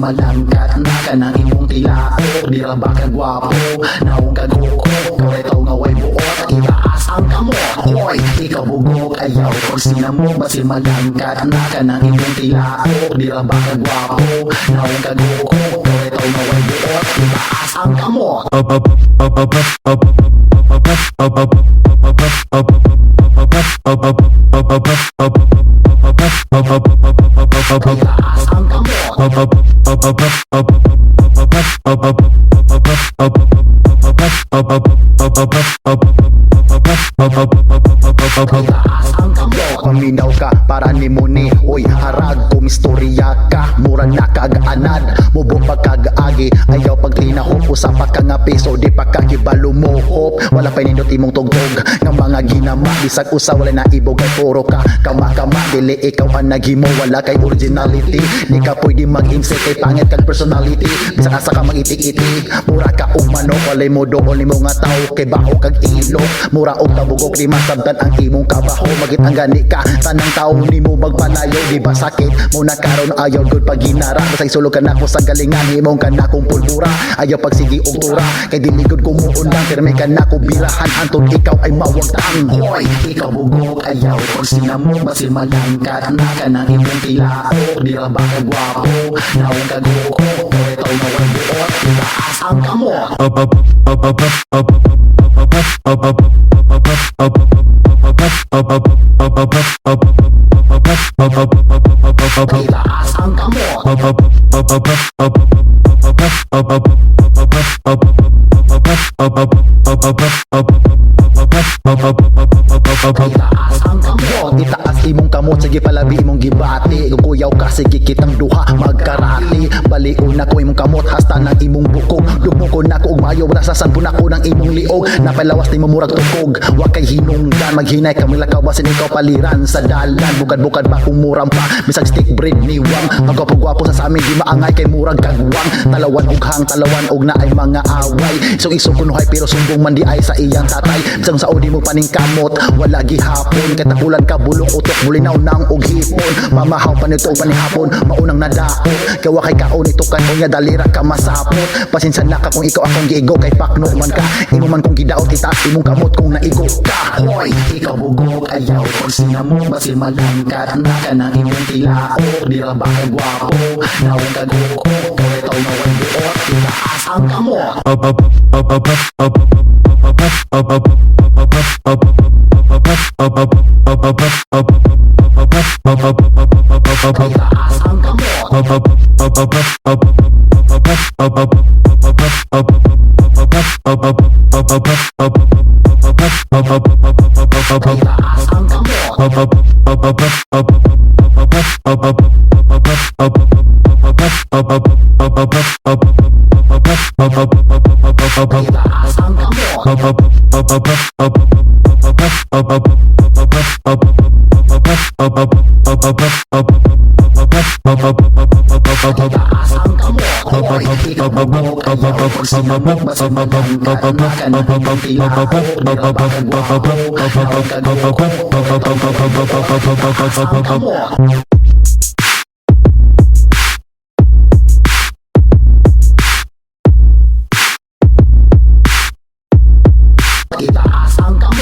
malangkat na ka ng imong tilaok. Di ra ba kagwapo, naong kagoko, kaway tao nga way buot, itaas ang kamot. Hoy, ikaw bugok, ayaw pag sinamok, basin malangkat na ka ng imong tilaok. Di ra ba kagwapo, naong kagoko, kaway tao nga way buot, itaas ang kamot. Itaas ang kamot. Paminaw ka para ni mo ni oy harag kumistorya ka mura na kag-anad mubo pagkag-agi ayaw paglinahop usa pa ka nga piso di pa ka kibalumuhop wala pa nindot imong tugtog nga mga ginama bisag usa wala na ibog kay puro ka kama dili ikaw ang naghimo wala kay originality di ka pwede mag-imse kay pangit kag personality bisag asa ka mag-itik-itik mura ka og manok walay mo doon nimo nga tao kay baho kag ilo mura og tabugok di masabtan ang imong kabaho magit ang gani ka tanang tao nimo magpalayo di ba sakit mo na karon ayaw gud pag ginara basag sulod ka nako sa galingan himong ka na kong pulbura ayaw pagsigi og tura kay dili gud kumuon lang pero may ka nako birahan antud ikaw ay mawagtang. Hoy, ikaw bugok, ayaw pag sinamok, basin malangkat na ka ng imong tilaok. Di ra ba kagwapo, naong kagoko, kaway tao nga way buot, itaas ang kamot. Itaas ang kamot. Itaas ang kamot. Itaas imong kamot sige palabi imong gibati kung kuyaw ka sige kitang duha magkarati baliun na ko imong kamot hasta ng imong bukog dumukon na ko og mayo wala sa sanpun ako ng imong liog napalawas ni murag tukog wa kay hinungdan maghinay kami lakaw basin ikaw paliran sa dalan bukad-bukad ba kung murang pa bisag stick bread ni wang pagwapo sa amin di maangay kay murag kagwang talawan og hang talawan og naay mga away isong kunuhay pero sumbong man di ay sa iyang tatay bisag sa odi mo paning kamot wala gihapon kay takulan ka bulok utok bulinaw nang og hipon mamahaw pa nito panihapon maunang nadaot kay wa kay kaon ito kan unya dalira ka masapot pasinsan na ka kung ikaw akong giigo kay pakno man ka imo man kung gidaot itaas imong kamot kung naigo ka. Hoy, ikaw bugok, ayaw pag sinamok, basin malangkat na ka ng imong tilaok. Di ra ba kagwapo, naong kagoko, kaway tao nga way buot, itaas ang kamot. Itaas ang kamot. Itaas ang kamot. Itaas ang kamot. Hoy, ikaw bugok, ayaw pag sinamok, basin malangkat na ka ng imong tilaok. Di ra ba kagwapo, naong kagoko, kaway tao nga way buot, itaas ang kamot. Itaas ang kamot.